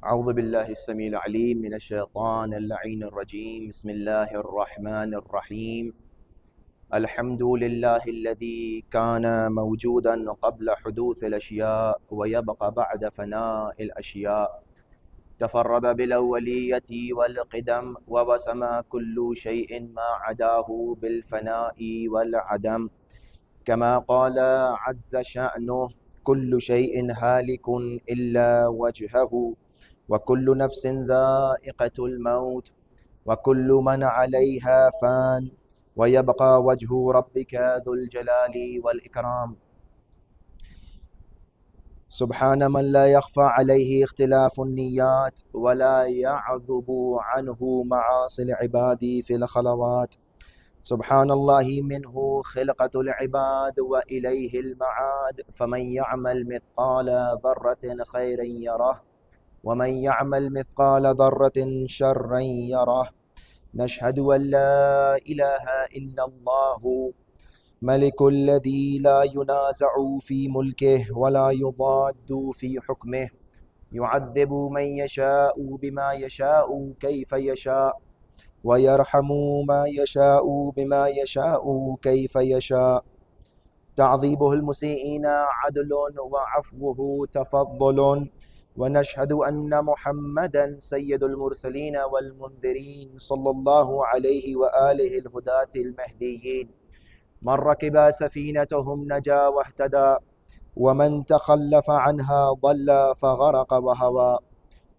أعوذ بالله السميع العليم من الشيطان اللعين الرجيم. بسم الله الرحمن الرحيم. الحمد لله الذي كان موجودا قبل حدوث الأشياء ويبقى بعد فناء الأشياء. تفرد بالأولية والقدم ووسم كل شيء ما عداه بالفناء والعدم. كما قال عز شأنه: كل شيء هالك إلا وجهه وكل نفس ذائقة الموت وكل من عليها فان ويبقى وجه ربك ذو الجلال والإكرام. سبحان من لا يخفى عليه اختلاف النيات ولا يعذب عنه معاصي العباد في الخلوات. سبحان الله منه خلقة العباد وإليه المعاد. فمن يعمل مثقال ذرة خيرا يره ومن يعمل مثقال ذرة شرا يره. نشهد أن لا إله إلا الله ملك الذي لا ينازع في ملكه ولا يضاد في حكمه، يعذب من يشاء بما يشاء كيف يشاء ويرحم ما يشاء بما يشاء كيف يشاء. تعذيبه المسيئين عدل وعفوه تفضل. ونشهد أن محمدا سيد المرسلين والمنذرين صلى الله عليه وآله الهداة المهديين. من ركب سفينتهم نجا واهتدى ومن تخلف عنها ضل فغرق وهوى.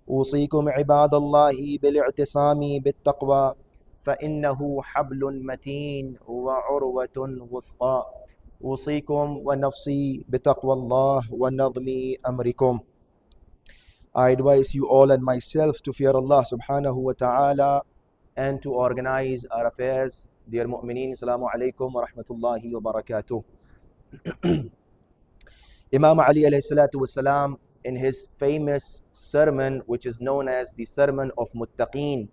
أوصيكم عباد الله بالاعتصام بالتقوى فإنه حبل متين وعروة وثقى. أوصيكم ونفسي بتقوى الله ونظم أمركم. I advise you all and myself to fear Allah subhanahu wa ta'ala and to organize our affairs. Dear mu'mineen, assalamu alaikum wa rahmatullahi wa barakatuh. Imam Ali alayhi salatu wasalam, in his famous sermon, which is known as the Sermon of Mutaqeen,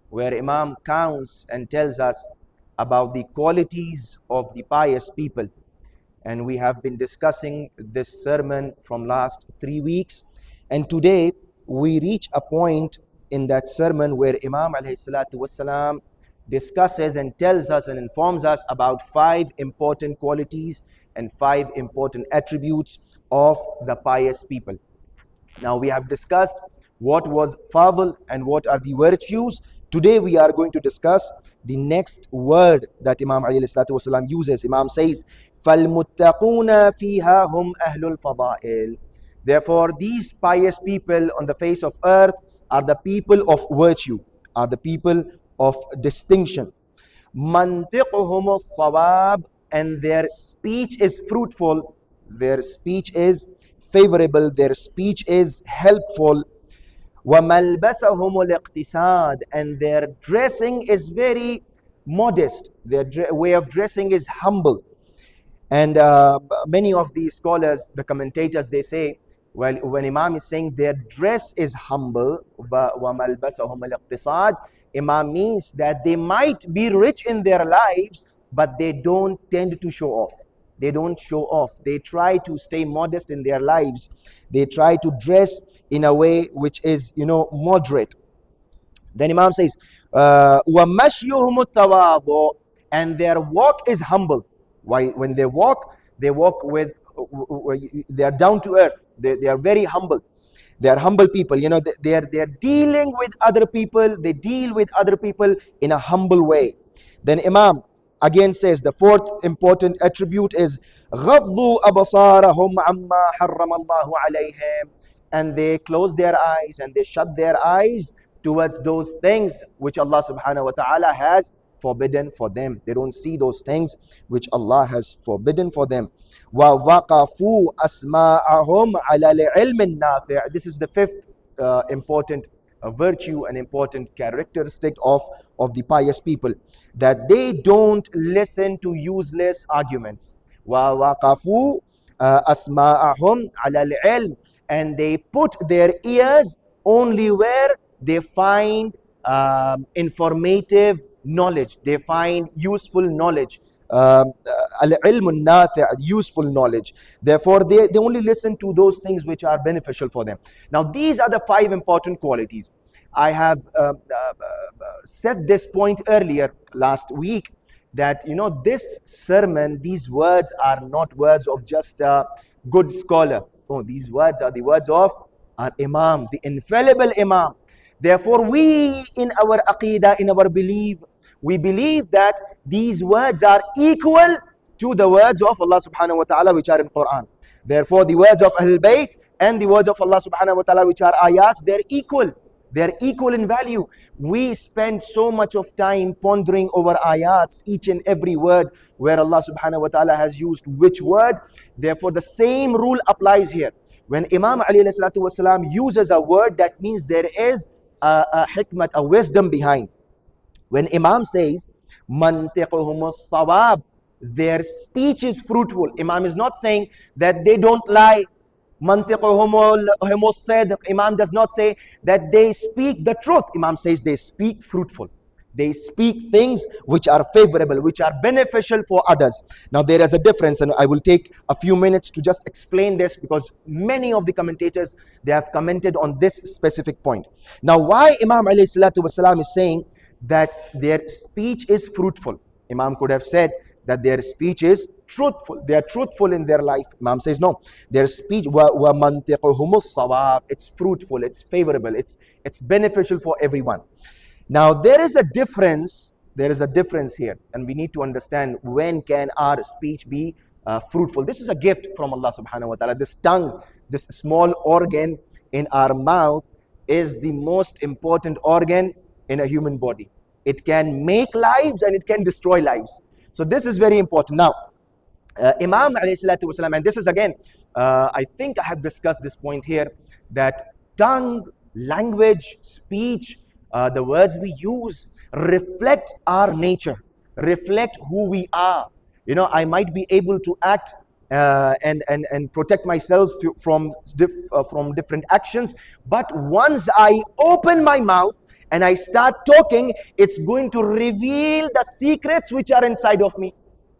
where Imam counts and tells us about the qualities of the pious people. And we have been discussing this sermon from last 3 weeks. And today we reach a point in that sermon where Imam alayhi salatu wasalam discusses and tells us and informs us about 5 important qualities and 5 important attributes of the pious people. Now we have discussed what was fadl and what are the virtues. Today we are going to discuss the next word that Imam Ali alayhi salatu wasalam uses. Imam says, فَالْمُتَّقُونَ فِيهَا هُمْ أَهْلُ الْفَضَائِلِ. Therefore, these pious people on the face of earth are the people of virtue, are the people of distinction. مَنْطِقُهُمُ الصَّوَابِ, and their speech is fruitful, their speech is favorable, their speech is helpful. وَمَلْبَسَهُمُ الْاقْتِسَادِ, and their dressing is very modest, their way of dressing is humble. And many of these scholars, the commentators, they say, well, when Imam is saying their dress is humble, وَمَلْبَسَهُمُ الْاقْتِصَادِ, Imam means that they might be rich in their lives, but they don't tend to show off. They don't show off. They try to stay modest in their lives. They try to dress in a way which is, moderate. Then Imam says, وَمَشْيُهُمُ التَّوَاضُعُ, and their walk is humble. Why? When they walk with, they are down to earth. They are very humble. They are humble people. They are dealing with other people. They deal with other people in a humble way. Then Imam again says the 4th important attribute is غَضُّوا أَبْصَارَهُمْ عَمَّا حَرَّمَ اللَّهُ عَلَيْهِمْ, and they close their eyes and they shut their eyes towards those things which Allah subhanahu wa ta'ala has forbidden for them. They don't see those things which Allah has forbidden for them. وَوَقَفُوا أَسْمَاءَهُمْ عَلَى الْعِلْمِ النَّافِعِ. This is the 5th important virtue and important characteristic of the pious people, that they don't listen to useless arguments. وَوَقَفُوا أَسْمَاءَهُمْ عَلَى الْعِلْمِ, and they put their ears only where they find informative knowledge, they find useful knowledge. al-ilm al-nafi', useful knowledge. Therefore, they only listen to those things which are beneficial for them. Now, these are the 5 important qualities. I have said this point earlier last week, that this sermon, these words are not words of just a good scholar. No, these words are the words of our Imam, the infallible Imam. Therefore, we in our aqidah, in our belief, we believe that these words are equal to the words of Allah subhanahu wa ta'ala which are in Quran. Therefore, the words of Ahlul Bayt and the words of Allah subhanahu wa ta'ala which are ayats, they're equal. They're equal in value. We spend so much of time pondering over ayats, each and every word where Allah subhanahu wa ta'ala has used which word. Therefore, the same rule applies here. When Imam Ali wasalam uses a word, that means there is a hikmat, a wisdom behind. When Imam says, mantiquhum as-sawab, their speech is fruitful. Imam is not saying that they don't lie. Mantiquhum as-sidq. Imam does not say that they speak the truth. Imam says they speak fruitful. They speak things which are favorable, which are beneficial for others. Now there is a difference, and I will take a few minutes to just explain this, because many of the commentators, they have commented on this specific point. Now, why Imam alayhi salatu wasalam is saying that their speech is fruitful? Imam could have said that their speech is truthful. They are truthful in their life. Imam says no. Their speech, وَمَنْتِقُهُمُ الصَّوَابِ, it's fruitful, it's favorable, it's beneficial for everyone. Now there is a difference. There is a difference here, and we need to understand when can our speech be fruitful. This is a gift from Allah subhanahu wa ta'ala. This tongue, this small organ in our mouth, is the most important organ in a human body. It can make lives and it can destroy lives. So this is very important. Now, Imam alayhi salatu wasalam, and this is again, I think I have discussed this point here, that tongue, language, speech, the words we use reflect our nature, reflect who we are. I might be able to act and protect myself from different actions, but once I open my mouth and I start talking, it's going to reveal the secrets which are inside of me.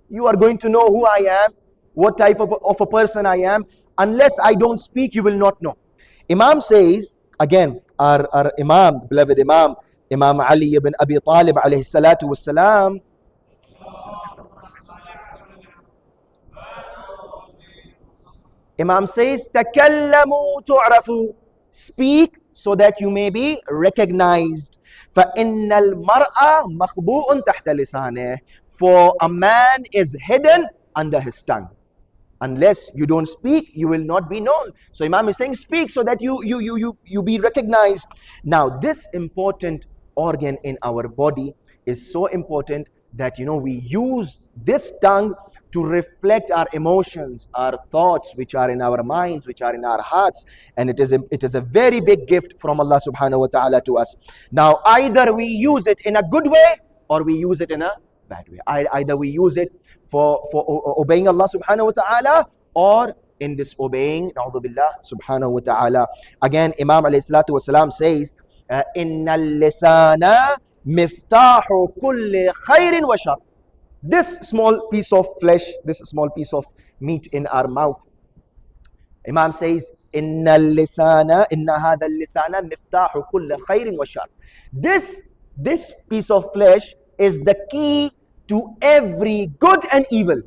You are going to know who I am, what type of a person I am. Unless I don't speak, you will not know. Imam says, again, our Imam, beloved Imam, Imam Ali ibn Abi Talib alayhi salatu wassalam, Imam says, تَكَلَّمُوا تُعْرَفُوا, speak so that you may be recognized. فَإِنَّ الْمَرْأَ مَخْبُوءٌ تَحْتَ لِسَانِهِ, for a man is hidden under his tongue. Unless you don't speak, you will not be known. So Imam is saying, speak so that you be recognized. Now, this important organ in our body is so important that we use this tongue to reflect our emotions, our thoughts, which are in our minds, which are in our hearts. And it is a very big gift from Allah subhanahu wa ta'ala to us. Now, either we use it in a good way or we use it in a bad way. Either we use it for obeying Allah subhanahu wa ta'ala or in disobeying, na'udhu billah, subhanahu wa ta'ala. Again, Imam alayhi salatu wasalam says, Inna al-lisana miftahu kulli khairin wa shar. This small piece of flesh, this small piece of meat in our mouth, Imam says, Inna hadha al-lisana miftahu kulli khairin wa shar. This piece of flesh is the key to every good and evil.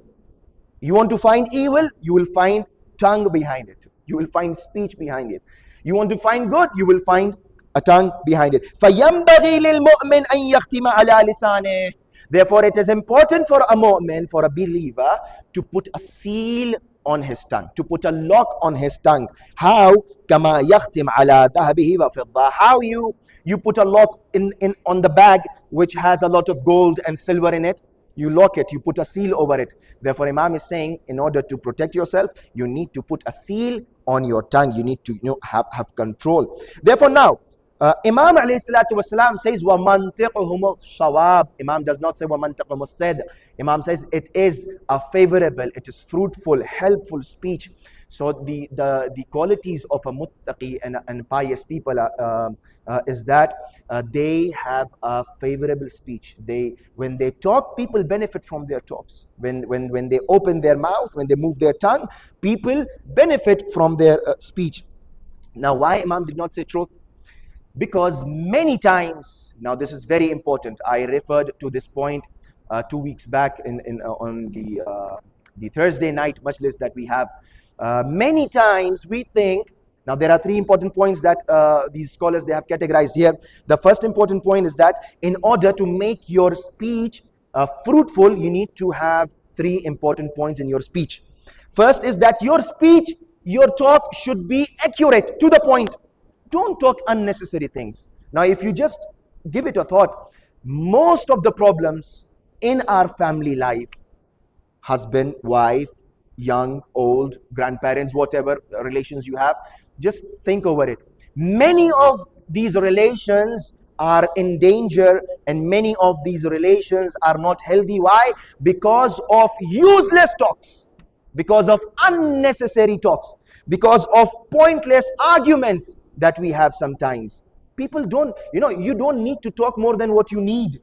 You want to find evil, you will find tongue behind it. You will find speech behind it. You want to find good, you will find a tongue behind it. فَيَنْبَغِي لِلْمُؤْمِنِ أَنْ يَخْتِمَ عَلَى لِسَانِهِ. Therefore, it is important for a mu'min, for a believer, to put a seal on his tongue, to put a lock on his tongue. How? كَمَا يَخْتِمْ عَلَى ذَهَبِهِ وَفِضَّةِ. How you put a lock on the bag which has a lot of gold and silver in it. You lock it, you put a seal over it. Therefore, Imam is saying, in order to protect yourself, you need to put a seal on your tongue. You need to have control. Therefore, now, Imam alayhi salatu wasalam says, وَمَنْتِقُهُمُ الصَّوَابِ. Imam does not say وَمَنْتِقُهُمُ الصَّدْقِ. Imam says it is a favorable, it is fruitful, helpful speech. So the qualities of a muttaqi and pious people is that they have a favorable speech. When they talk, people benefit from their talks. When they open their mouth, when they move their tongue, people benefit from their speech. Now, why Imam did not say truth? Because many times, now this is very important, I referred to this point 2 weeks back on the Thursday night majlis that we have. Many times we think, now there are three important points that these scholars, they have categorized here. The first important point is that in order to make your speech fruitful, you need to have three important points in your speech. First is that your speech, your talk should be accurate, to the point. Don't talk unnecessary things. Now, if you just give it a thought, most of the problems in our family life, husband, wife, young, old, grandparents, whatever relations you have, just think over it. Many of these relations are in danger, and many of these relations are not healthy. Why? Because of useless talks, because of unnecessary talks, because of pointless arguments that we have sometimes. People don't, you don't need to talk more than what you need.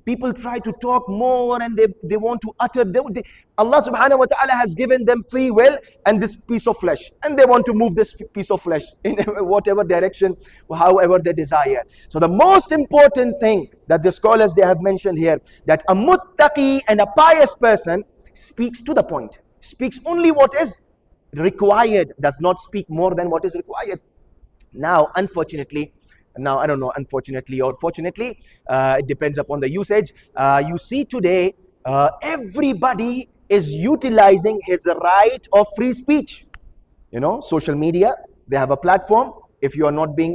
People try to talk more, and they want to utter. Allah subhanahu wa ta'ala has given them free will and this piece of flesh, and they want to move this piece of flesh in whatever direction, however they desire. So the most important thing that the scholars, they have mentioned here, that a muttaqi and a pious person speaks to the point, speaks only what is required, does not speak more than what is required. Now, unfortunately, I don't know, unfortunately or fortunately, it depends upon the usage. You see today, everybody is utilizing his right of free speech. Social media, they have a platform. If you are not being,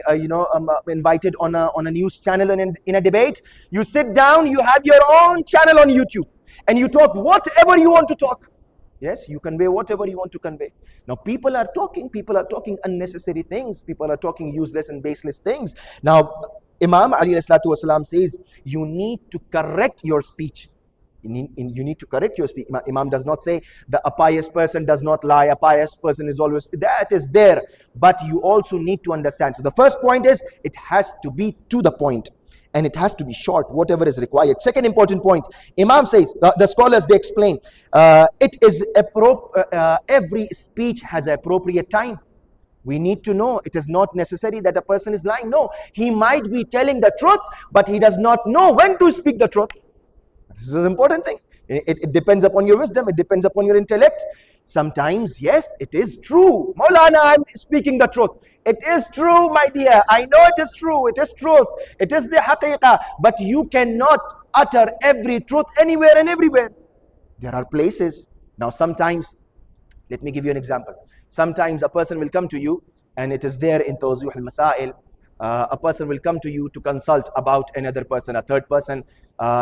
invited on a news channel and in a debate, you sit down, you have your own channel on YouTube, and you talk whatever you want to talk. Yes, you convey whatever you want to convey. Now, people are talking unnecessary things. People are talking useless and baseless things. Now, Imam Ali ﷺ says, you need to correct your speech. You need to correct your speech. Imam does not say that a pious person does not lie. A pious person is always, that is there. But you also need to understand. So the first point is, it has to be to the point. And it has to be short, whatever is required. Second important point, Imam says, the scholars, they explain, every speech has an appropriate time. We need to know, it is not necessary that a person is lying. No, he might be telling the truth, but he does not know when to speak the truth. This is an important thing. It depends upon your wisdom, it depends upon your intellect. Sometimes, yes, it is true. Maulana, I'm speaking the truth. It is true, my dear. I know it is true. It is truth. It is the haqiqah. But you cannot utter every truth anywhere and everywhere. There are places. Now, sometimes, let me give you an example. Sometimes a person will come to you, and it is there in Tawzuh al-Masail. A person will come to you to consult about another person, a third person.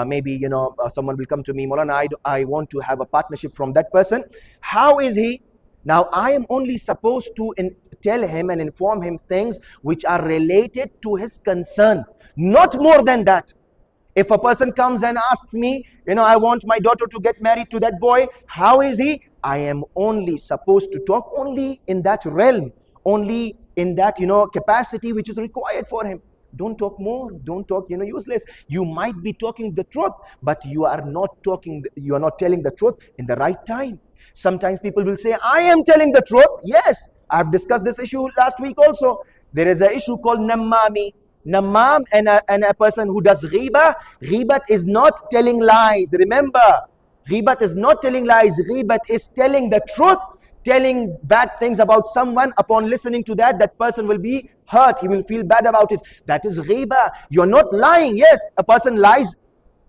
Maybe, someone will come to me, Maulana, I want to have a partnership from that person. How is he? Now, I am only supposed to tell him and inform him things which are related to his concern, not more than that. If a person comes and asks me, I want my daughter to get married to that boy, how is he? I am only supposed to talk only in that realm, only in that, capacity which is required for him. Don't talk more, don't talk, useless. You might be talking the truth, but you are not telling the truth in the right time. Sometimes people will say, I am telling the truth. Yes, I've discussed this issue last week also. There is an issue called nammami. Nammam and a person who does ghibah. Ghibat is not telling lies. Remember, ghibat is not telling lies. Ghibat is telling the truth, telling bad things about someone. Upon listening to that person will be hurt. He will feel bad about it. That is ghibah. You're not lying. Yes, a person lies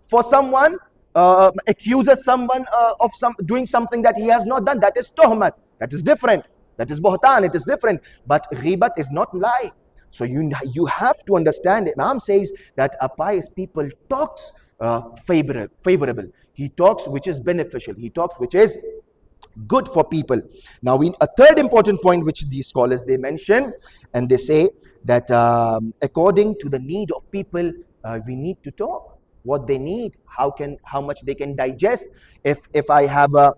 for someone, accuses someone of doing something that he has not done. That is tuhmat. That is different. That is buhtan. It is different. But ghibat is not lie. So you have to understand. Imam says that a pious people talks favorable. He talks which is beneficial. He talks which is good for people. Now, a third important point which these scholars, they mention, and they say that according to the need of people, we need to talk what they need, how much they can digest. If I have an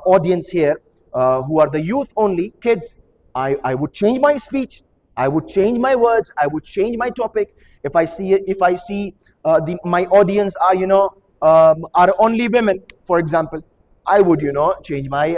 audience here who are the youth only, kids, I would change my speech, I would change my words, I would change my topic. If I see my audience are are only women, for example, I would change my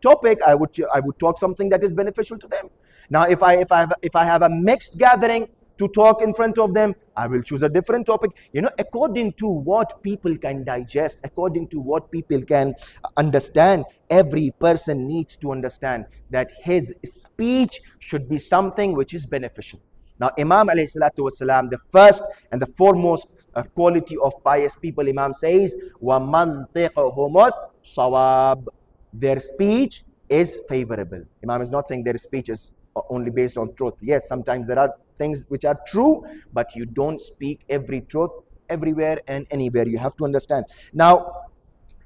topic. I would talk something that is beneficial to them. Now if I have a mixed gathering to talk in front of them, I will choose a different topic, according to what people can digest, according to what people can understand. Every person needs to understand that his speech should be something which is beneficial. Now Imam alayhi salatu wasalam, the first and the foremost quality of pious people, Imam says, وَمَنْطِقُهُمُ الصَّوَابِ, their speech is favorable. Imam is not saying their speech is only based on truth. Yes, sometimes there are things which are true, but you don't speak every truth everywhere and anywhere. You have to understand. Now,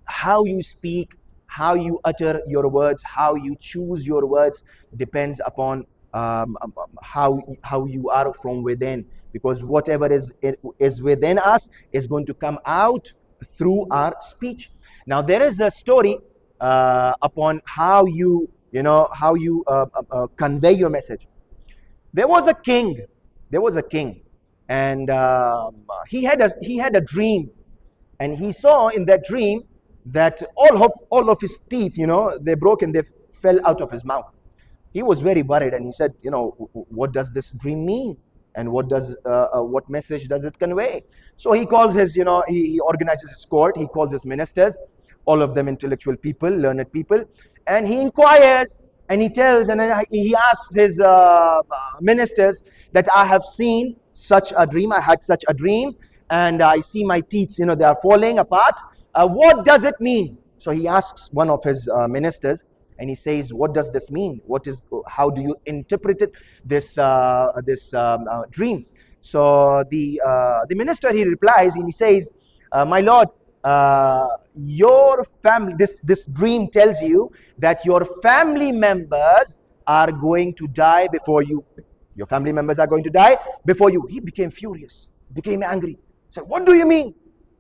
how you speak, how you utter your words, how you choose your words depends upon how you are from within, because whatever is within us is going to come out through our speech. Now there is a story upon how you convey your message. There was a king. And he had a dream, and he saw in that dream that all of his teeth, they broke and they fell out of his mouth. He was very worried, and he said, what does this dream mean? And what message does it convey? So he calls he organizes his court, he calls his ministers, all of them intellectual people, learned people, and he inquires, and he tells, and he asks his ministers that I have seen such a dream, I had such a dream, and I see my teeth, they are falling apart. What does it mean? So he asks one of his ministers, and he says, what does this mean? How do you interpret it, this dream? So the minister, he replies, and he says, my lord, your family, this dream tells you that your family members are going to die before you. Your family members are going to die before you. He became furious, became angry. He said, what do you mean?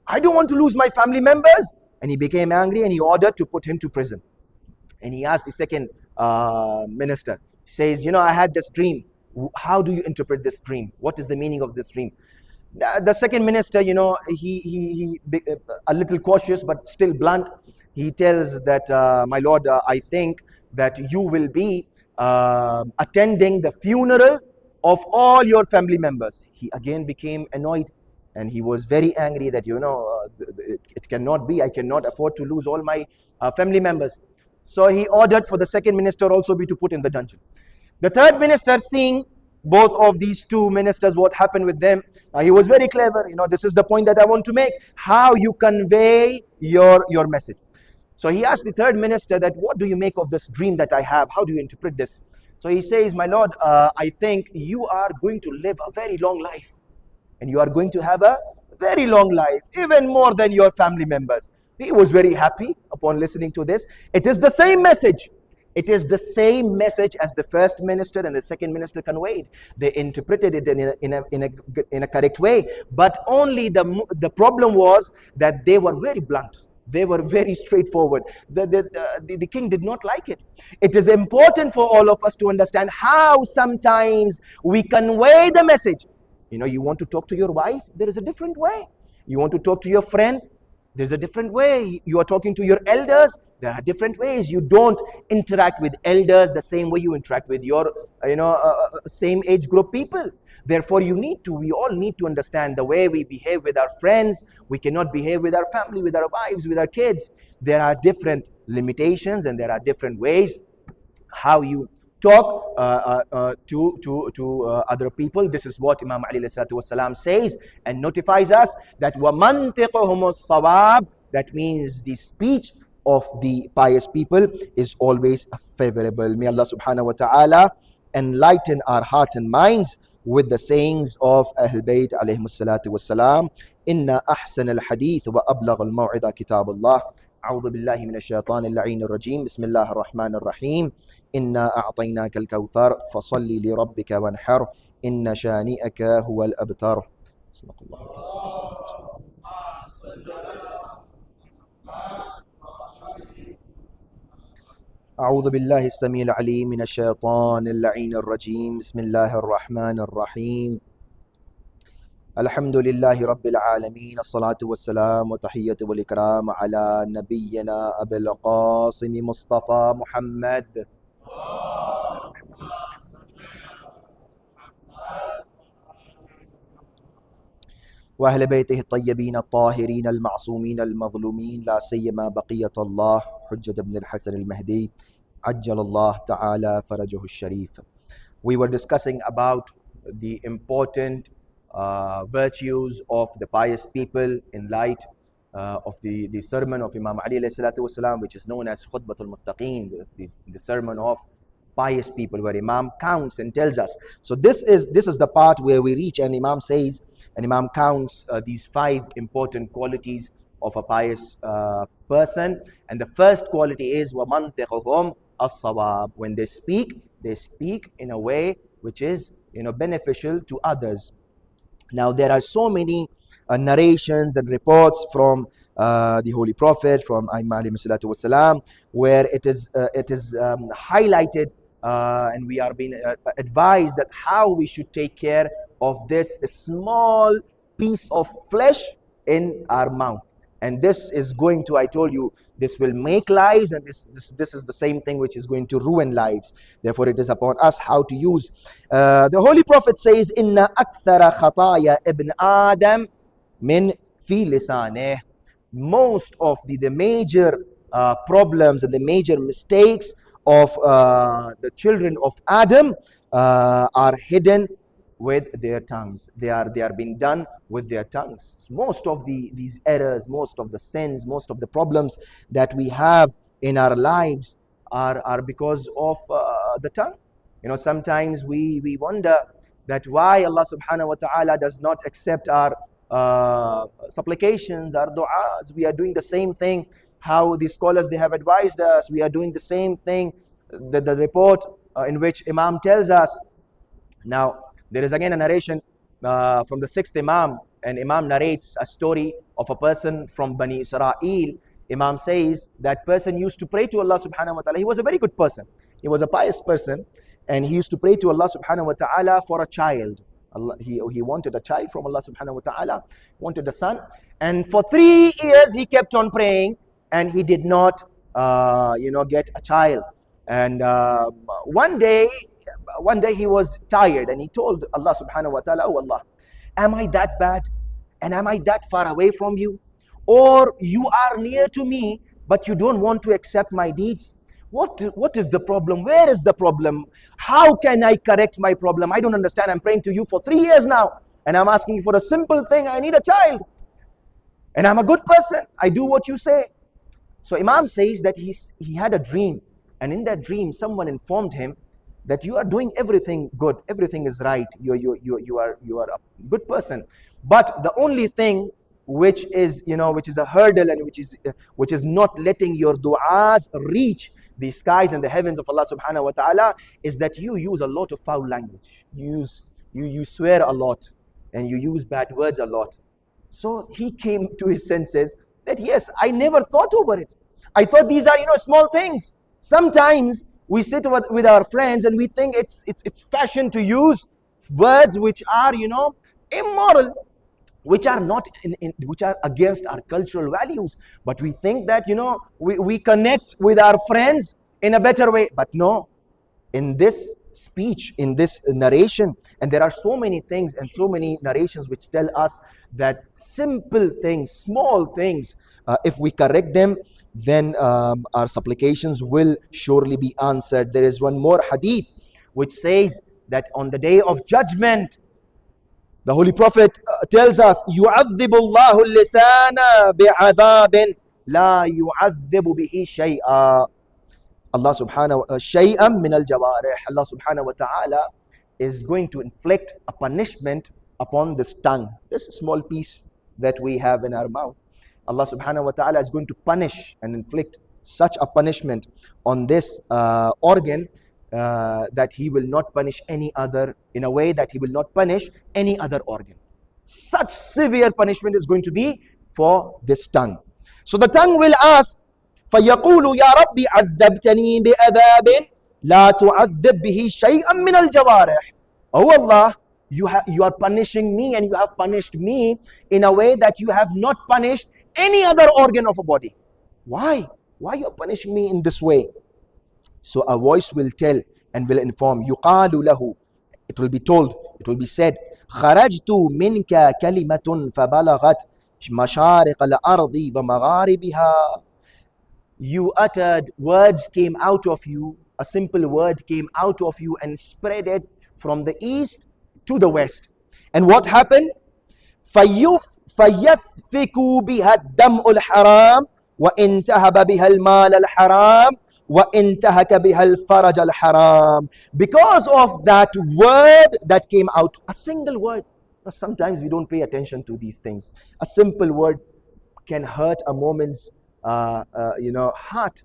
I don't want to lose my family members. And he became angry, and he ordered to put him to prison. And he asked the second minister, he says, I had this dream. How do you interpret this dream? What is the meaning of this dream? The second minister, he a little cautious but still blunt. He tells that, my lord, I think that you will be attending the funeral of all your family members. He again became annoyed, and he was very angry that, it cannot be. I cannot afford to lose all my family members. So he ordered for the second minister also be to put in the dungeon. The third minister, seeing both of these two ministers, what happened with them, he was very clever. This is the point that I want to make, how you convey your message. So he asked the third minister that, what do you make of this dream that I have? How do you interpret this? So he says, my lord, I think you are going to live a very long life, and you are going to have a very long life, even more than your family members. He was very happy upon listening to this. It is the same message. It is the same message as the first minister and the second minister conveyed. They interpreted it in a correct way. But only the problem was that they were very blunt. They were very straightforward. The king did not like it. It is important for all of us to understand how sometimes we convey the message. You want to talk to your wife, there is a different way. You want to talk to your friend, there's a different way. You are talking to your elders, there are different ways. You don't interact with elders the same way you interact with your same age group people. Therefore, we all need to understand the way we behave with our friends. We cannot behave with our family, with our wives, with our kids. There are different limitations, and there are different ways how you talk to other people. This is what Imam Ali ﷺ says and notifies us that وَمَنْطِقُهُمُ الصَّوَابِ, that means the speech of the pious people is always favorable. May Allah subhanahu wa ta'ala enlighten our hearts and minds with the sayings of Ahl Bayt alayhimus salatu wassalam. Inna ahsan al-hadith wa ablagh al-maw'idha kitab Allah. أعوذ بالله من الشيطان اللعين الرجيم بسم الله الرحمن الرحيم إنا أعطيناك الكوثر فصل لربك وانحر إن شانئك هو الأبتر. صدق الله. أعوذ بالله السميع العليم من الشيطان اللعين الرجيم بسم الله الرحمن الرحيم الحمد لله رب العالمين الصلاة والسلام وتحية والإكرام على نبينا أبي القاسم مصطفى محمد وأهل بيته الطيبين الطاهرين المعصومين المظلومين لا سيما بقية الله حجة بن الحسن المهدي عجل الله تعالى فرجه الشريف. We were discussing about the important virtues of the pious people in light of the sermon of Imam Ali والسلام, which is known as Khutba Mutaqeen, the sermon of pious people, where Imam counts and tells us. So this is the part where we reach, and Imam says, and Imam counts these 5 important qualities of a pious person. And the first quality is وَمَنْطِقُهُمْ الصَّوَابِ. When they speak in a way which is beneficial to others. Now there are so many narrations and reports from the Holy Prophet, from Imam Ali where it is highlighted and we are being advised that how we should take care of this small piece of flesh in our mouth. And this is going to, I told you, this will make lives, and this is the same thing which is going to ruin lives. Therefore, it is upon us how to use. The Holy Prophet says, "Inna akthara khataya ibn Adam min fi lisaneh." Most of the major problems and the major mistakes of the children of Adam are hidden with their tongues. They are being done with their tongues. Most of these errors, most of the sins, most of the problems that we have in our lives are because of the tongue. Sometimes we wonder that why Allah subhanahu wa ta'ala does not accept our supplications, our du'as. We are doing the same thing how the scholars they have advised us. We are doing the same thing, the report in which Imam tells us. Now there is again a narration from the 6th Imam, and Imam narrates a story of a person from Bani Israel. Imam says that person used to pray to Allah subhanahu wa ta'ala. He was a very good person. He was a pious person, and he used to pray to Allah subhanahu wa ta'ala for a child. He wanted a child from Allah subhanahu wa ta'ala, wanted a son. And for 3 years he kept on praying, and he did not get a child. And one day he was tired, and he told Allah subhanahu wa ta'ala, "Oh Allah, am I that bad? And am I that far away from you? Or you are near to me, but you don't want to accept my deeds? What is the problem? Where is the problem? How can I correct my problem? I don't understand. I'm praying to you for 3 years now, and I'm asking you for a simple thing. I need a child. And I'm a good person. I do what you say." So Imam says that he had a dream, and in that dream someone informed him that you are doing everything good, everything is right, you are a good person, but the only thing which is a hurdle, and which is not letting your du'as reach the skies and the heavens of Allah subhanahu wa ta'ala, is that you use a lot of foul language. You swear a lot, and you use bad words a lot. So he came to his senses that yes, I never thought over it. I thought these are small things. Sometimes we sit with our friends and we think it's fashion to use words which are immoral, which are not which are against our cultural values. But we think that we connect with our friends in a better way. But no, in this speech, in this narration, and there are so many things and so many narrations which tell us that simple things, small things, if we correct them, then our supplications will surely be answered. There is one more hadith which says that on the day of judgment, the Holy Prophet tells us, يُعَذِّبُ اللَّهُ اللِّسَانَ بِعَذَابٍ لَا يُعَذِّبُ بِهِ شَيْئًا. Allah subhanahu wa shay'an min al-jawarih. Allah subhanahu wa ta'ala is going to inflict a punishment upon this tongue, this small piece that we have in our mouth. Allah subhanahu wa ta'ala is going to punish and inflict such a punishment on this organ that He will not punish any other, in a way that He will not punish any other organ. Such severe punishment is going to be for this tongue. So the tongue will ask, فَيَقُولُ يَا رَبِّ عَذَّبْتَنِي بِأَذَابٍ لَا تُعَذِّبْ بِهِ شَيْئًا مِنَ الْجَوَارِحِ. Oh Allah, you are punishing me, and you have punished me in a way that you have not punished any other organ of a body. Why? Why you are punishing me in this way? So a voice will tell and will inform. يُقَالُ لَهُ, it will be told, it will be said, خَرَجْتُ مِنْكَ كَلِمَةٌ فَبَلَغَتْ مَشَارِقَ الْأَرْضِ وَمَغَارِبِهَا. You uttered, words came out of you, a simple word came out of you and spread it from the east to the west. And what happened? فَيَسْفِكُ بِهَا الدَّمْءُ الْحَرَامُ وَإِنْتَهَبَ بِهَا الْمَالَ الْحَرَامُ وَإِنْتَهَكَ بِهَا الْفَرَجَ الْحَرَامُ. Because of that word that came out, a single word. Sometimes we don't pay attention to these things. A simple word can hurt a moment's heart.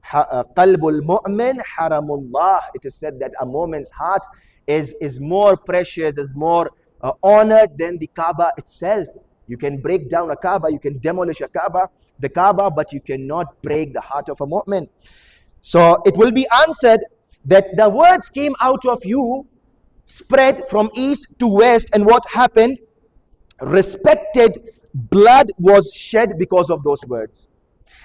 Qalbul mu'min haramullah. It is said that a moment's heart is more precious, is more honored than the Kaaba itself. You can break down a Kaaba, you can demolish the Kaaba, but you cannot break the heart of a mu'min. So it will be answered that the words came out of you, spread from east to west, and what happened? Respected blood was shed because of those words.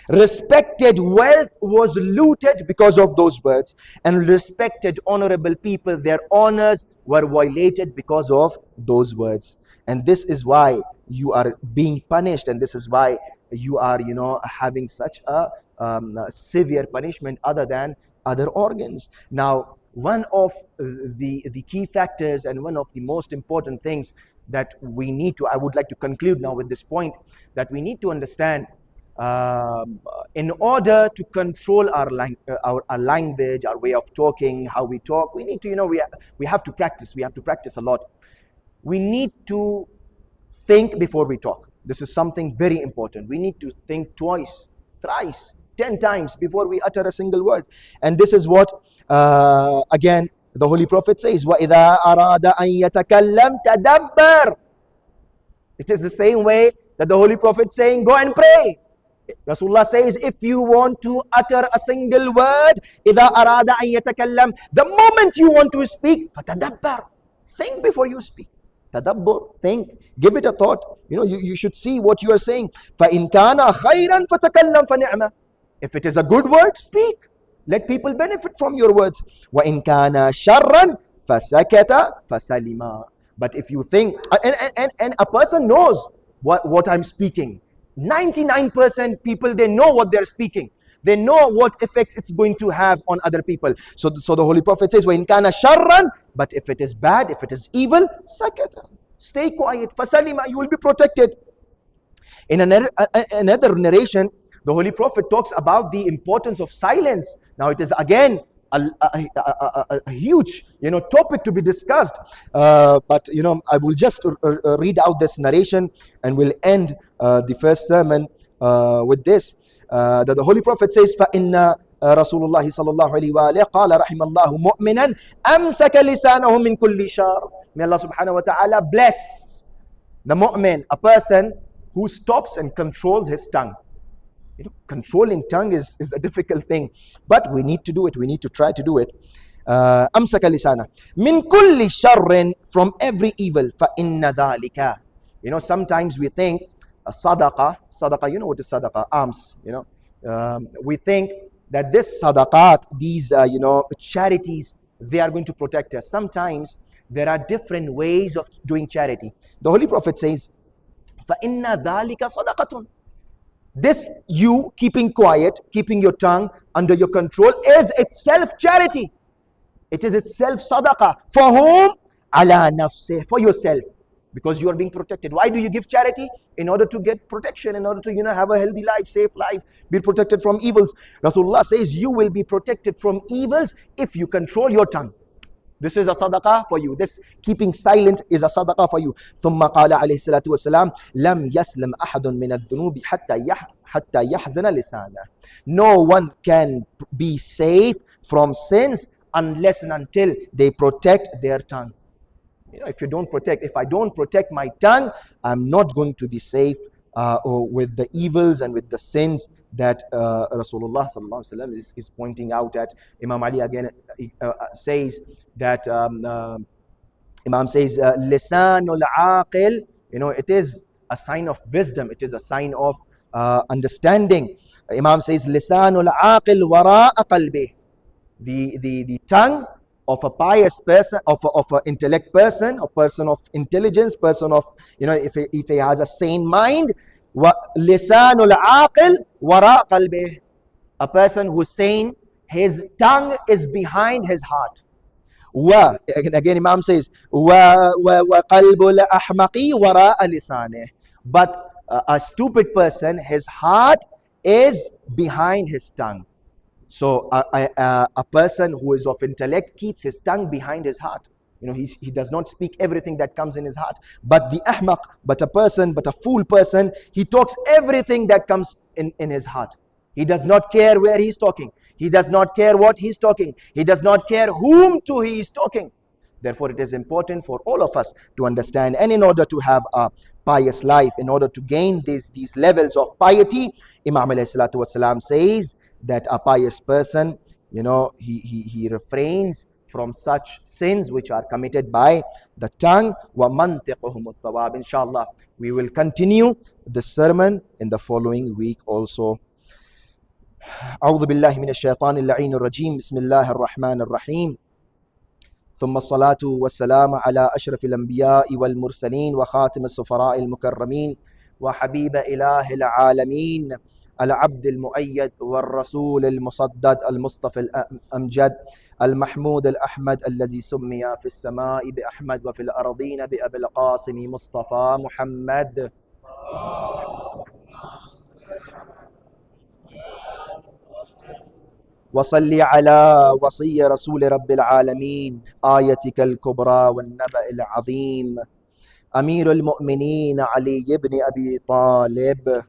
Respected wealth was looted because of those words. And respected honorable people, their honors were violated because of those words. And this is why you are being punished, and this is why you are, having such a severe punishment other than other organs. Now, one of the key factors and one of the most important things that we need to, I would like to conclude now with this point, that we need to understand, in order to control our language, our way of talking, how we talk, we need to, we have to practice. We have to practice a lot. We need to think before we talk. This is something very important. We need to think twice, thrice, 10 times before we utter a single word. And this is what, again, the Holy Prophet says, وَإِذَا أَرَادَ أَن يَتَكَلَّمْ تَدَبَّرْ. It is the same way that the Holy Prophet saying, go and pray. Rasulullah says, if you want to utter a single word, إِذَا أَرَادَ أَن يَتَكَلَّمْ, the moment you want to speak, فَتَدَبَّرْ. Think before you speak. Tadabbur, think, give it a thought. You should see what you are saying. فَإِنْ كَانَ خَيْرًا فَتَكَلَّمْ فَنِعْمَ. If it is a good word, speak. Let people benefit from your words. وَإِنْ كَانَ شَرًّا فَسَكَتَ فَسَلِمَا. But if you think, and a person knows what I'm speaking. 99% people, they know what they're speaking. They know what effects it's going to have on other people. So the Holy Prophet says, وَإِنْ كَانَ شَرًّا. But if it is bad, if it is evil, sakata. Stay quiet. فَسَلِمَا. You will be protected. In another narration, the Holy Prophet talks about the importance of silence. Now it is again a huge topic to be discussed. But I will just read out this narration and we'll end the first sermon with this. That the Holy Prophet says, فَإِنَّ رسول الله صلى الله عليه وآله قال رحم الله مؤمنا أمسك لسانه من كل شر. May Allah subhanahu wa ta'ala bless the mu'min, a person who stops and controls his tongue. Controlling tongue is a difficult thing, but we need to do it. We need to try to do it. أمسك لسانه من كل شر, from every evil. فإن ذلك. Sometimes we think sadaqah, what is sadaqah? Alms. We think that this sadaqat, these charities, they are going to protect us. Sometimes there are different ways of doing charity. The Holy Prophet says, فَإِنَّ ذَلِكَ صَدَقَةٌ. This, you keeping quiet, keeping your tongue under your control, is itself charity. It is itself sadaqah. For whom? عَلَى نَفْسِهِ. For yourself. Because you are being protected. Why do you give charity? In order to get protection, in order to have a healthy life, safe life, be protected from evils. Rasulullah says you will be protected from evils if you control your tongue. This is a sadaqah for you. This keeping silent is a sadaqah for you. ثم قال عليه الصلاة والسلام لم يسلم أحد من الذنوب حتى يحزن لسانه. No one can be safe from sins unless and until they protect their tongue. If I don't protect my tongue, I'm not going to be safe with the evils and with the sins that Rasulullah sallallahu alaihi wasallam is pointing out at. Imam Ali again says that Imam says lisanul aqil, it is a sign of wisdom, it is a sign of understanding. Imam says lisanul aqil wara'a qalbi, the tongue of a pious person, of an intellect person, a person of intelligence, person of, if he has a sane mind, lisanul aqil wara qalbih, a person who's sane, his tongue is behind his heart. Again Imam says qalbul ahmaqi wara lisanih, but a stupid person, his heart is behind his tongue. So a person who is of intellect keeps his tongue behind his heart. He does not speak everything that comes in his heart. But the ahmaq, but a fool person, he talks everything that comes in his heart. He does not care where he's talking. He does not care what he's talking. He does not care whom to he is talking. Therefore, it is important for all of us to understand, and in order to have a pious life, in order to gain these levels of piety, Imam alayhi salatu wasalam says that a pious person, he refrains from such sins which are committed by the tongue. وَمَنْتِقُهُمُ الثَّوَابِ. Inshallah, we will continue the sermon in the following week also. أعوذ بالله من الشيطان اللعين الرجيم. بسم الله الرحمن الرحيم. ثم الصلاة والسلام على أشرف الأنبياء والمرسلين وخاتم السفراء المكرمين وحبيب إله العالمين العبد المؤيد والرسول المصدد المصطفى الأمجد المحمود الأحمد الذي سمي في السماء بأحمد وفي الأرضين بأبي القاسم مصطفى محمد. وصل على وصي رسول رب العالمين آيتك الكبرى والنبأ العظيم أمير المؤمنين علي بن أبي طالب.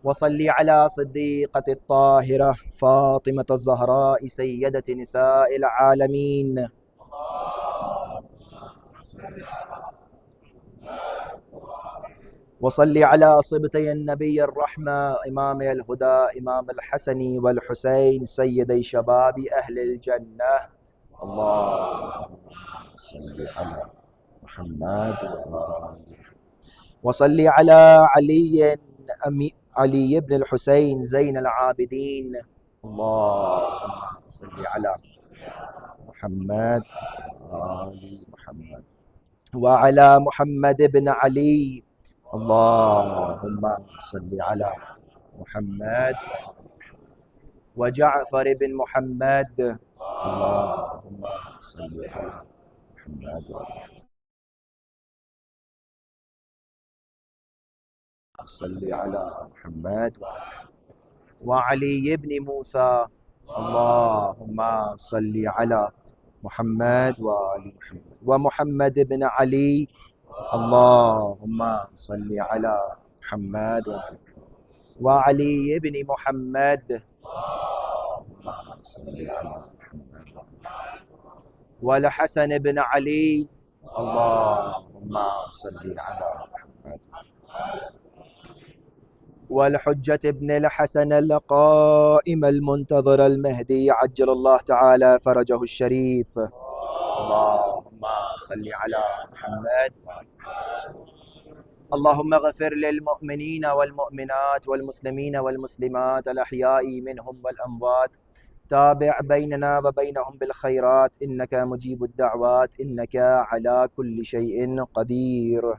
وصل على صديقة الطاهرة فاطمة الزهراء سيدة نساء العالمين. وصل على صبتي النبي الرحمة إمامي الهدى إمام الحسن والحسين سيدي شباب أهل الجنة. اللهم صل على محمد وصل على علي بن الحسين زين العابدين. اللهم صل على محمد وآل محمد وعلى محمد بن علي. اللهم صل على محمد وجعفر بن محمد. اللهم صل على محمد صل على محمد وعلي بن موسى. اللهم صل على محمد وآل محمد ومحمد بن علي. اللهم صل على محمد وعلي بن محمد. اللهم صل على محمد والحسن بن علي. اللهم صل على محمد والحجة ابن الحسن القائم المنتظر المهدي عجل الله تعالى فرجه الشريف. اللهم صل على محمد. اللهم اغفر للمؤمنين والمؤمنات والمسلمين والمسلمات الأحياء منهم والأموات. تابع بيننا وبينهم بالخيرات إنك مجيب الدعوات إنك على كل شيء قدير.